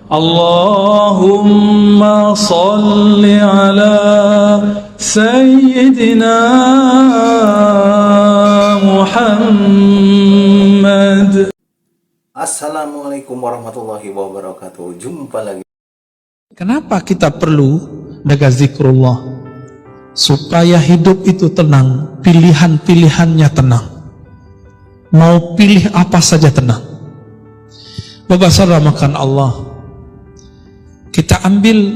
Allahumma salli ala Sayyidina Muhammad. Assalamualaikum warahmatullahi wabarakatuh. Jumpa lagi. Kenapa kita perlu jaga zikrullah? Supaya hidup itu tenang, pilihan-pilihannya tenang. Mau pilih apa saja tenang. Bapak saudara makan Allah, kita ambil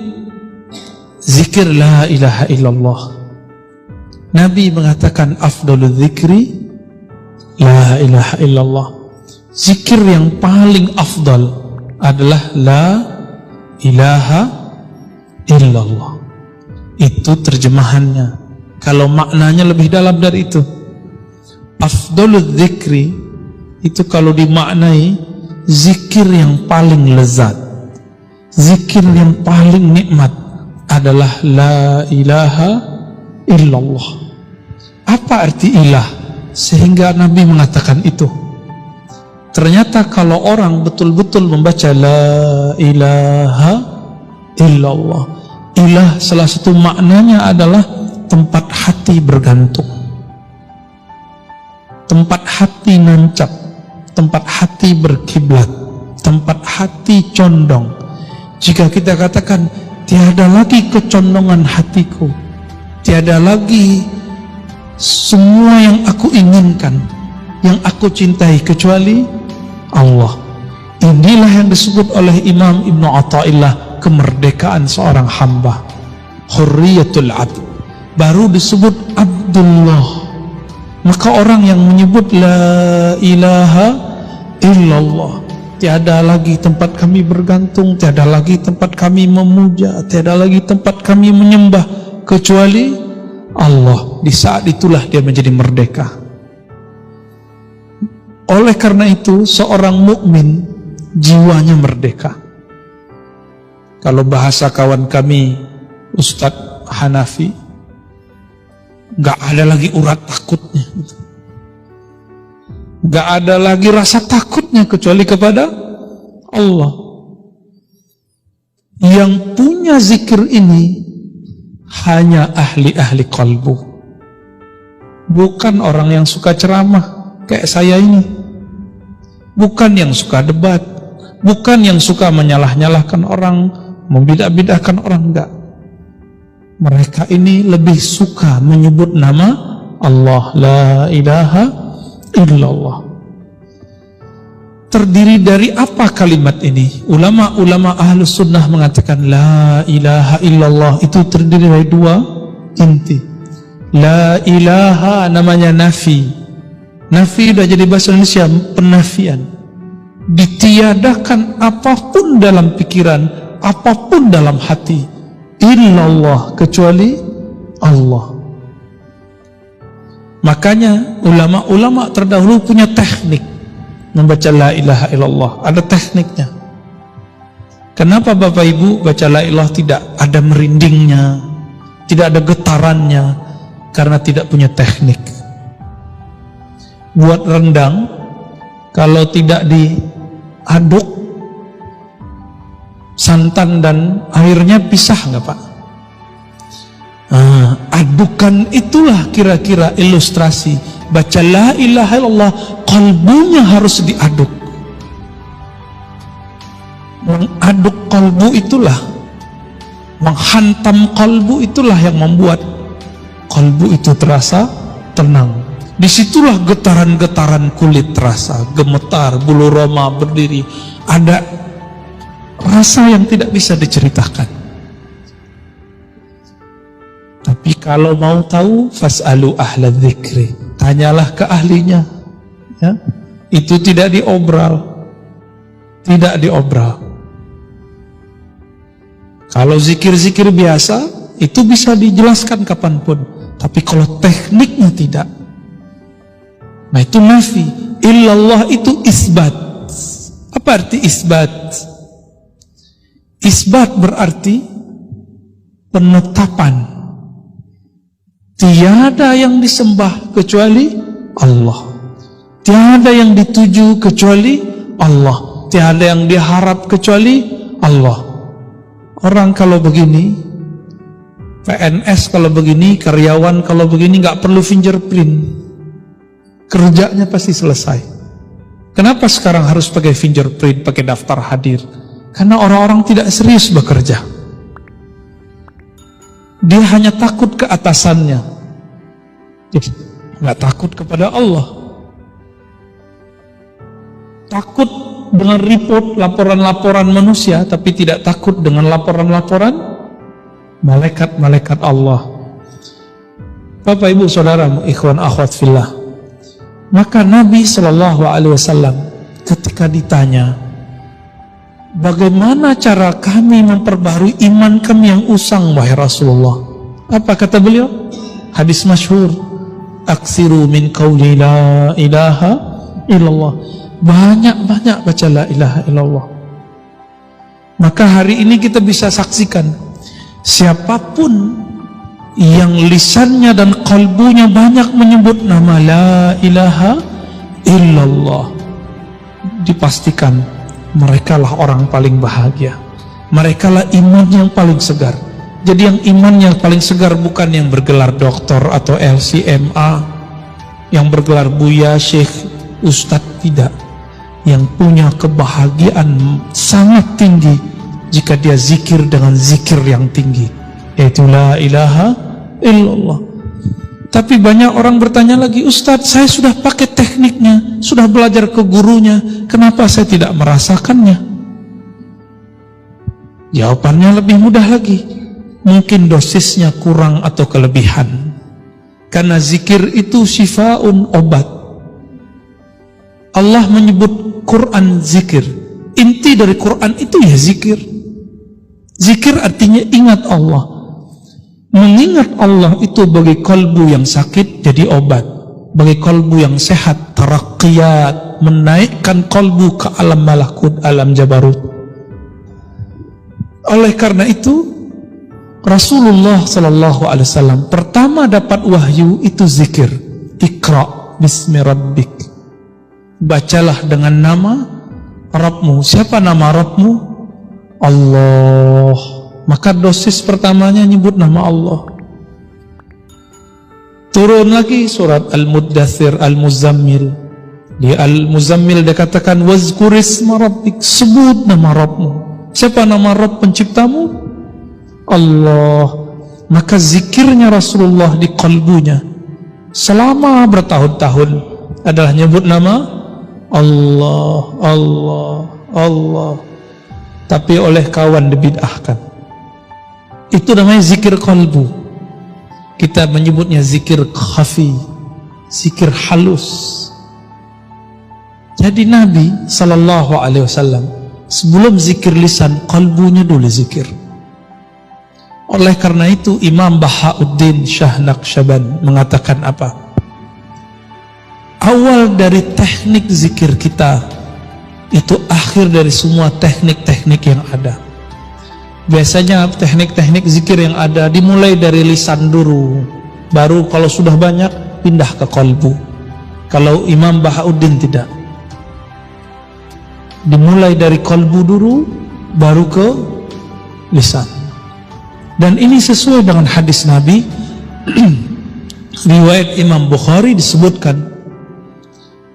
zikir la ilaha illallah. Nabi mengatakan afdalul zikri la ilaha illallah. Zikir yang paling afdal adalah la ilaha illallah. Itu terjemahannya. Kalau maknanya lebih dalam dari itu, afdalul zikri itu kalau dimaknai zikir yang paling lezat, zikir yang paling nikmat adalah la ilaha illallah. Apa arti ilah sehingga Nabi mengatakan itu? Ternyata kalau orang betul-betul membaca la ilaha illallah, ilah salah satu maknanya adalah tempat hati bergantung, tempat hati nancap, tempat hati berkiblat, tempat hati condong. Jika kita katakan tiada lagi kecondongan hatiku, tiada lagi semua yang aku inginkan, yang aku cintai kecuali Allah. Inilah yang disebut oleh Imam Ibn Athaillah kemerdekaan seorang hamba, hurriyatul abd. Baru disebut Abdullah. Maka orang yang menyebut la ilaha illallah, tiada lagi tempat kami bergantung, tiada lagi tempat kami memuja, tiada lagi tempat kami menyembah kecuali Allah. Di saat itulah dia menjadi merdeka. Oleh karena itu seorang mukmin jiwanya merdeka. Kalau bahasa kawan kami Ustadz Hanafi, gak ada lagi urat takutnya, gak ada lagi rasa takutnya kecuali kepada Allah. Yang punya zikir ini hanya ahli-ahli qalbu, bukan orang yang suka ceramah kayak saya ini, bukan yang suka debat, bukan yang suka menyalah-nyalahkan orang, membidah-bidahkan orang, enggak. Mereka ini lebih suka menyebut nama Allah, la ilaha illallah. Terdiri dari apa kalimat ini? Ulama-ulama ahlus sunnah mengatakan la ilaha illallah itu terdiri dari dua inti. La ilaha namanya nafi. Nafi sudah jadi bahasa Indonesia penafian. Ditiadakan apapun dalam pikiran, apapun dalam hati, illallah kecuali Allah. Makanya ulama-ulama terdahulu punya teknik membaca la ilaha illallah, ada tekniknya. Kenapa Bapak Ibu baca la ilaha tidak ada merindingnya, tidak ada getarannya? Karena tidak punya teknik. Buat rendang, kalau tidak diaduk, santan dan airnya pisah nggak Pak? Adukan itulah kira-kira ilustrasi baca la ilaha illallah, kalbunya harus diaduk. Mengaduk kalbu itulah, menghantam kalbu itulah yang membuat kalbu itu terasa tenang. Disitulah getaran-getaran kulit terasa, gemetar, bulu roma berdiri, ada rasa yang tidak bisa diceritakan. Tapi kalau mau tahu, fas'alu ahla dzikri, tanyalah ke ahlinya, ya. Itu tidak diobral, tidak diobral. Kalau zikir-zikir biasa itu bisa dijelaskan kapanpun, tapi kalau tekniknya tidak. Nah itu nafi. Illallah itu isbat. Apa arti isbat? Isbat berarti penetapan. Tiada yang disembah kecuali Allah, tiada yang dituju kecuali Allah, tiada yang diharap kecuali Allah. Orang kalau begini, PNS kalau begini, karyawan kalau begini nggak perlu fingerprint, kerjanya pasti selesai. Kenapa sekarang harus pakai fingerprint, pakai daftar hadir? Karena orang-orang tidak serius bekerja. Dia hanya takut ke atasannya, nggak takut kepada Allah. Takut dengan report, laporan-laporan manusia, tapi tidak takut dengan laporan-laporan malaikat-malaikat Allah. Bapak, Ibu, Saudara, ikhwan akhwat fillah, maka Nabi SAW ketika ditanya, bagaimana cara kami memperbarui iman kami yang usang, wahai Rasulullah? Apa kata beliau? Hadis masyhur, aksiru min qawli la ilaha illallah. Banyak-banyak baca la ilaha illallah. Maka hari ini kita bisa saksikan, siapapun yang lisannya dan kalbunya banyak menyebut nama la ilaha illallah, dipastikan merekalah orang paling bahagia. Merekalah iman yang paling segar. Jadi yang iman yang paling segar bukan yang bergelar doktor atau LCMA, yang bergelar buya, syekh, ustadz, tidak. Yang punya kebahagiaan sangat tinggi jika dia zikir dengan zikir yang tinggi, yaitu la ilaha illallah. Tapi banyak orang bertanya lagi, Ustadz, saya sudah pakai tekniknya, sudah belajar ke gurunya, kenapa saya tidak merasakannya? Jawabannya lebih mudah lagi, mungkin dosisnya kurang atau kelebihan. Karena zikir itu syifaun, obat. Allah menyebut Quran zikir. Inti dari Quran itu ya zikir. Zikir artinya ingat Allah. Mengingat Allah itu bagi kalbu yang sakit jadi obat. Bagi kalbu yang sehat, taraqqiyat, menaikkan kalbu ke alam malakut, alam jabarut. Oleh karena itu Rasulullah SAW pertama dapat wahyu itu zikir. Iqra bismi rabbik, bacalah dengan nama Rabbmu. Siapa nama Rabbmu? Allah. Maka dosis pertamanya nyebut nama Allah. Turun lagi surat Al-Muddathir, Al-Muzammil. Di Al-Muzammil dia katakan wazkur isma rabbik, sebut nama Rabbmu. Siapa nama Rabb penciptamu? Allah. Maka zikirnya Rasulullah di kalbunya selama bertahun-tahun adalah nyebut nama Allah, Allah, Allah. Tapi oleh kawan dibid'ahkan. Itu namanya zikir kalbu. Kita menyebutnya zikir khafi, zikir halus. Jadi Nabi SAW sebelum zikir lisan, kalbunya dulu zikir. Oleh karena itu Imam Bahauddin Shah Naqsyaband mengatakan apa? Awal dari teknik zikir kita itu akhir dari semua teknik-teknik yang ada. Biasanya teknik-teknik zikir yang ada dimulai dari lisan dulu, baru kalau sudah banyak pindah ke kalbu. Kalau Imam Bahauddin tidak, dimulai dari kalbu dulu baru ke lisan. Dan ini sesuai dengan hadis Nabi. Riwayat Imam Bukhari disebutkan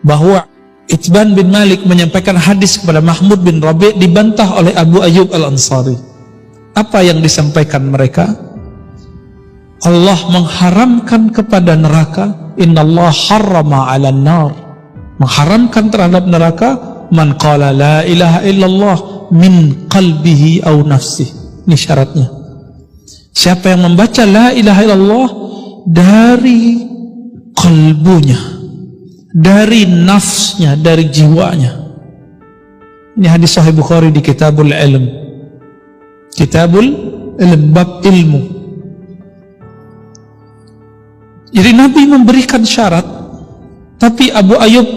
bahwa Itban bin Malik menyampaikan hadis kepada Mahmud bin Rabi' dibantah oleh Abu Ayyub Al-Ansari. Apa yang disampaikan mereka? Allah mengharamkan kepada neraka, innallaha harrama 'alan nar, mengharamkan terhadap neraka man qala la ilaha illallah min qalbihi aw nafsihi. Ini syaratnya. Siapa yang membaca la ilaha illallah dari kalbunya, dari nafsnya, dari jiwanya. Ini hadis Sahih Bukhari di Kitabul Ilm. Kitabul Ilm, bab ilmu. Jadi Nabi memberikan syarat, tapi Abu Ayyub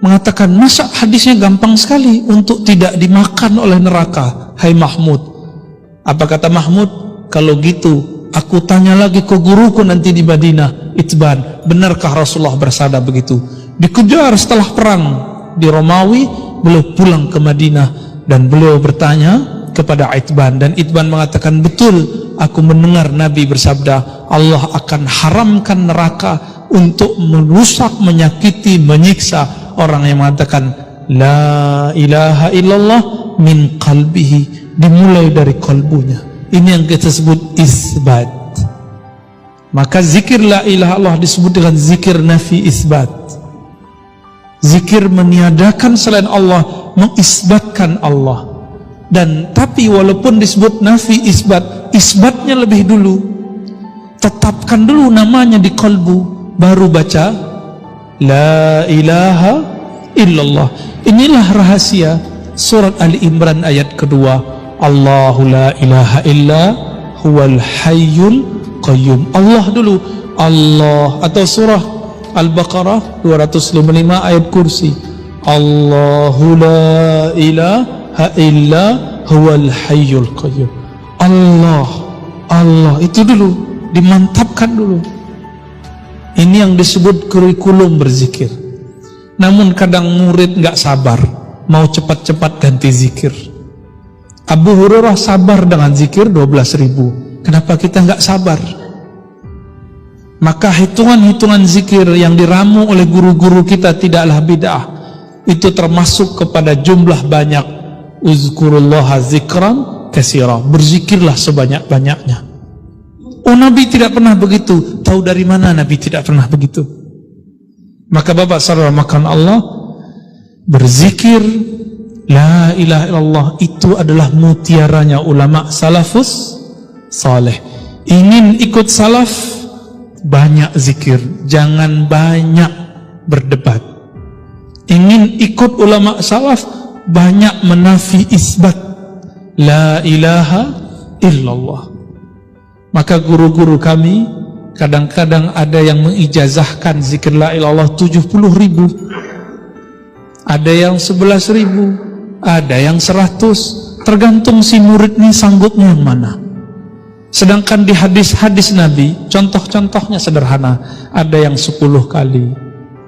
mengatakan, masa hadisnya gampang sekali untuk tidak dimakan oleh neraka, hai Mahmud. Apa kata Mahmud? Kalau gitu aku tanya lagi ke guruku nanti di Madinah, Itban, benarkah Rasulullah bersabda begitu? Dikejar setelah perang di Romawi, beliau pulang ke Madinah dan beliau bertanya, kepada Itban, dan Itban mengatakan, betul, aku mendengar Nabi bersabda, Allah akan haramkan neraka untuk merusak, menyakiti, menyiksa orang yang mengatakan la ilaha illallah min qalbihi, dimulai dari kalbunya. Ini yang kita sebut isbat. Maka zikir la ilaha illallah disebut dengan zikir nafi isbat. Zikir meniadakan selain Allah, mengisbatkan Allah. Dan tapi walaupun disebut nafi isbat, isbatnya lebih dulu. Tetapkan dulu namanya di kalbu, baru baca la ilaha illallah. Inilah rahasia surat Ali Imran ayat kedua, Allahu la ilaha illa huwal hayyul qayyum. Allah dulu, Allah. Atau surah Al-Baqarah 255 ayat kursi, Allahu la ilaha illa huwal hayyul qayyum. Allah, Allah itu dulu, dimantapkan dulu. Ini yang disebut kurikulum berzikir. Namun kadang murid nggak sabar, mau cepat-cepat ganti zikir. Abu Hurairah sabar dengan zikir 12.000. Kenapa kita nggak sabar? Maka hitungan-hitungan zikir yang diramu oleh guru-guru kita tidaklah bid'ah. Itu termasuk kepada jumlah banyak. Uzkurullaha zikran katsira. Berzikirlah sebanyak-banyaknya. Oh, Nabi tidak pernah begitu. Tahu dari mana Nabi tidak pernah begitu? Maka Bapak saudara makan Allah, berzikir la ilaha illallah itu adalah mutiaranya ulama salafus saleh. Ingin ikut salaf, banyak zikir, jangan banyak berdebat. Ingin ikut ulama salaf, banyak menafi isbat la ilaha illallah. Maka guru-guru kami kadang-kadang ada yang mengijazahkan zikir la ilaha illallah 70.000, ada yang 11.000, ada yang 100, tergantung si murid ini sanggupnya yang mana. Sedangkan di hadis-hadis Nabi, contoh-contohnya sederhana. Ada yang 10 kali,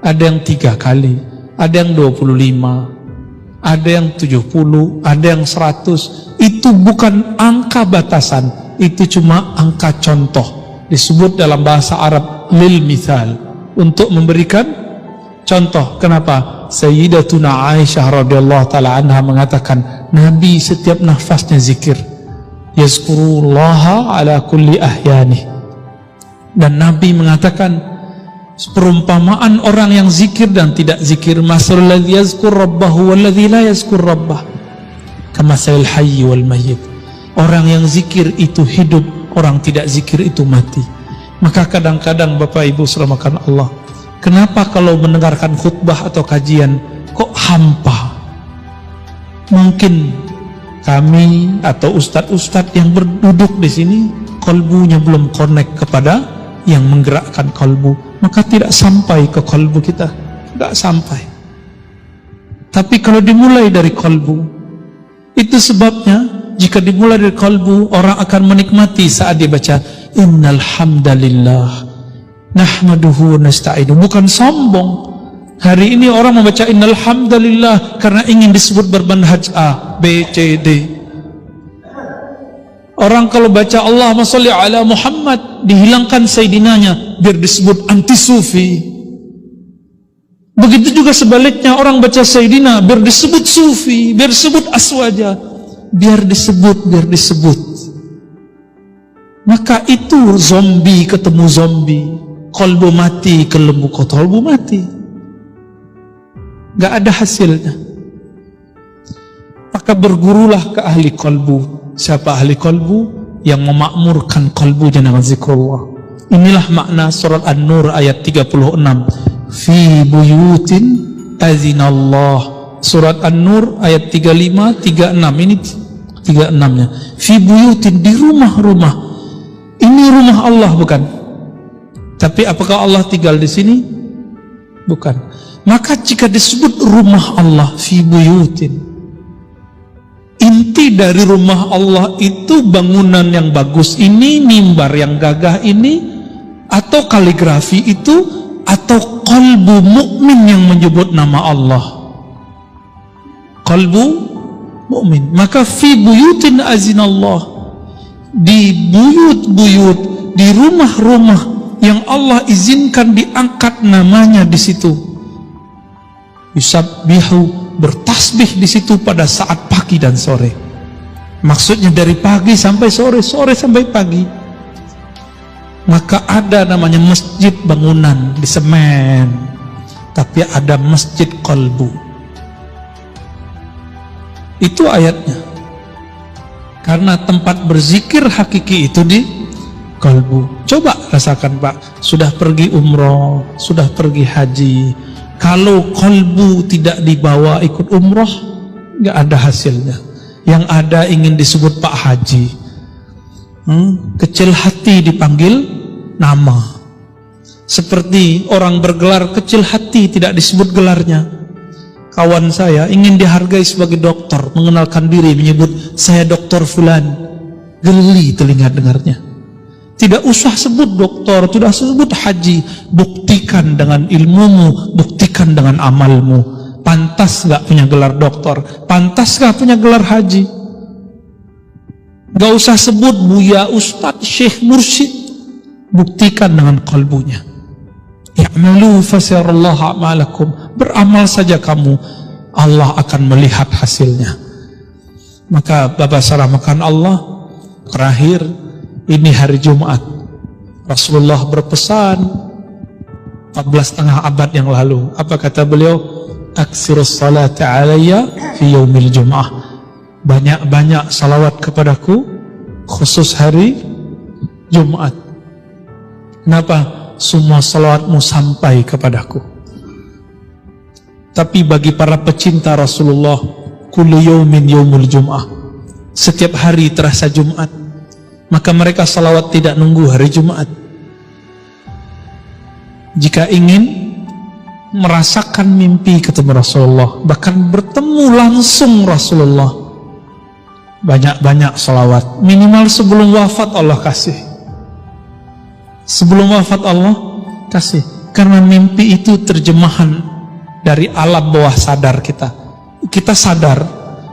ada yang 3 kali, ada yang 25, ada yang 70, ada yang 100. Itu bukan angka batasan, itu cuma angka contoh. Disebut dalam bahasa Arab lil mithal, untuk memberikan contoh. Kenapa? Sayyidatuna Aisyah radhiyallahu taala anha mengatakan, Nabi setiap nafasnya zikir. Yazkurullaha ala kulli ahyani. Dan Nabi mengatakan perumpamaan orang yang zikir dan tidak zikir, masalul ladzi yazkur rabbahu wal ladzi la yazkur rabbah kamasalil hayy wal mayyit. Orang yang zikir itu hidup, orang tidak zikir itu mati. Maka kadang-kadang Bapak Ibu serahkan Allah, kenapa kalau mendengarkan khutbah atau kajian kok hampa? Mungkin kami atau ustadz-ustadz yang berduduk di sini kalbunya belum connect kepada yang menggerakkan kalbu, maka tidak sampai ke kalbu kita, tidak sampai. Tapi kalau dimulai dari kalbu, itu sebabnya jika dimulai dari kalbu, orang akan menikmati saat dia baca innal hamdalillah nahmaduhu wa nasta'inu. Bukan sombong. Hari ini orang membaca innal hamdalillah karena ingin disebut bermanhaj A, B, C, D. Orang kalau baca Allahumma sholli ala Muhammad, dihilangkan sayyidinanya biar disebut anti sufi. Begitu juga sebaliknya, orang baca sayyidina biar disebut sufi, biar disebut aswaja, biar disebut. Maka itu zombie ketemu zombie, kolbu mati kelembu kolbu mati, gak ada hasilnya. Maka bergurulah ke ahli kolbu. Siapa ahli kolbu? Yang memakmurkan kolbunya dengan zikrullah. Inilah makna surat An-Nur ayat 36. Fi buyutin azinallah. Surat An-Nur ayat 35, 36. Ini 36-nya. Fi buyutin, di rumah-rumah. Ini rumah Allah bukan? Tapi apakah Allah tinggal di sini? Bukan. Maka jika disebut rumah Allah fi buyutin, inti dari rumah Allah itu bangunan yang bagus ini, mimbar yang gagah ini, atau kaligrafi itu, atau kalbu mukmin yang menyebut nama Allah. Kalbu mukmin. Maka fi buyutin azinallah, di buyut-buyut, di rumah-rumah yang Allah izinkan diangkat namanya di situ, yusabbihu, bertasbih di situ pada saat pagi dan sore. Maksudnya dari pagi sampai sore, sore sampai pagi. Maka ada namanya masjid bangunan di semen, tapi ada masjid qalbu. Itu ayatnya. Karena tempat berzikir hakiki itu di qalbu. Coba rasakan Pak, sudah pergi umroh, sudah pergi haji, kalau qalbu tidak dibawa ikut umroh, nggak ada hasilnya. Yang ada ingin disebut Pak Haji, kecil hati dipanggil nama. Seperti orang bergelar kecil hati tidak disebut gelarnya. Kawan saya ingin dihargai sebagai dokter, mengenalkan diri, menyebut saya dokter fulan, geli telinga dengarnya. Tidak usah sebut dokter, tidak usah sebut haji. Buktikan dengan ilmumu, buktikan dengan amalmu. Pantas gak punya gelar dokter? Pantas gak punya gelar haji? Gak usah sebut buya, ustadz, syekh, mursyid. Buktikan dengan qalbunya. Ya'malu fasirallahu a'malakum. Beramal saja kamu, Allah akan melihat hasilnya. Maka Bapak saramakan Allah, terakhir, ini hari Jumat. Rasulullah berpesan 14,5 abad yang lalu. Apa kata beliau? Aksirus salati alayya fi yaumil jum'ah. Banyak-banyak salawat kepadaku khusus hari Jumat. Kenapa? Semua salawatmu sampai kepadaku. Tapi bagi para pecinta Rasulullah, kullu yaumin yaumul jum'ah, setiap hari terasa Jumat. Maka mereka salawat tidak nunggu hari Jumat. Jika ingin merasakan mimpi ketemu Rasulullah, bahkan bertemu langsung Rasulullah, banyak-banyak salawat. Minimal sebelum wafat Allah kasih. Sebelum wafat Allah kasih. Karena mimpi itu terjemahan dari alam bawah sadar kita. Kita sadar,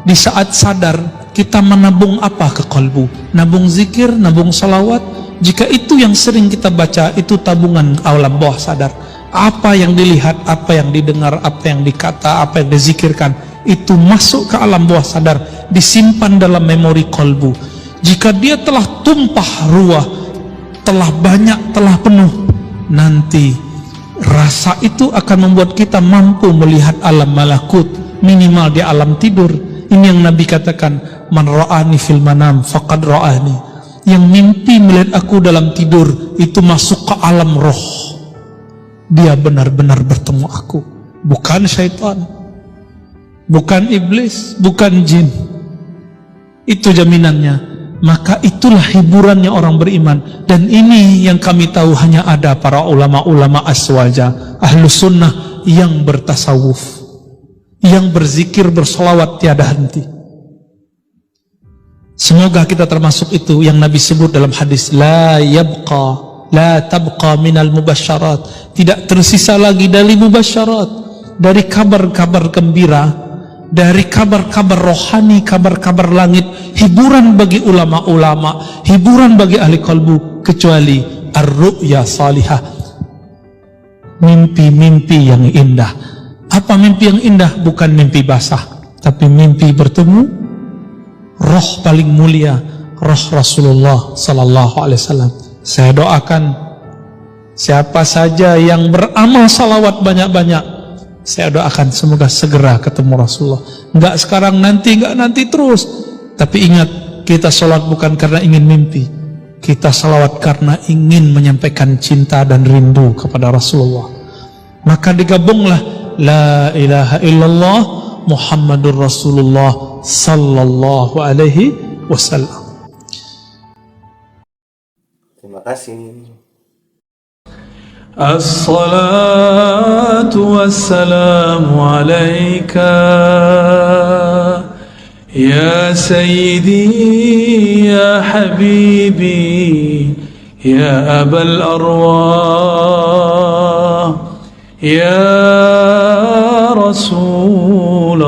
di saat sadar kita menabung apa ke kalbu? Nabung zikir, nabung salawat. Jika itu yang sering kita baca, itu tabungan alam bawah sadar. Apa yang dilihat, apa yang didengar, apa yang dikata, apa yang dizikirkan, itu masuk ke alam bawah sadar, disimpan dalam memori kalbu. Jika dia telah tumpah ruah, telah banyak, telah penuh, nanti rasa itu akan membuat kita mampu melihat alam malakut, minimal di alam tidur. Ini yang Nabi katakan, man ra'ani fil manam faqad ra'ani. Yang mimpi melihat aku dalam tidur, itu masuk ke alam roh. Dia benar-benar bertemu aku. Bukan syaitan, bukan iblis, bukan jin. Itu jaminannya. Maka itulah hiburannya orang beriman. Dan ini yang kami tahu hanya ada para ulama-ulama aswaja, ahlus sunnah yang bertasawuf, yang berzikir, bersolawat tiada henti. Semoga kita termasuk itu yang Nabi sebut dalam hadis, la tabqa minal mubasyarat, tidak tersisa lagi dari mubasyarat, dari kabar-kabar gembira, dari kabar-kabar rohani, kabar-kabar langit, hiburan bagi ulama-ulama, hiburan bagi ahli kalbu, kecuali ar-ru'ya salihah, mimpi-mimpi yang indah. Apa mimpi yang indah? Bukan mimpi basah, tapi mimpi bertemu roh paling mulia, roh Rasulullah sallallahu alaihi wasallam. Saya doakan siapa saja yang beramal salawat banyak-banyak, saya doakan semoga segera ketemu Rasulullah. Enggak sekarang, nanti, enggak nanti, terus. Tapi ingat, kita salat bukan karena ingin mimpi, kita salawat karena ingin menyampaikan cinta dan rindu kepada Rasulullah. Maka digabunglah la ilaha illallah Muhammadur Rasulullah sallallahu alaihi wasallam. Terima kasih. As-salatu wassalamu alayka ya sayyidi ya habibi ya abal arwah ya Rasulullah.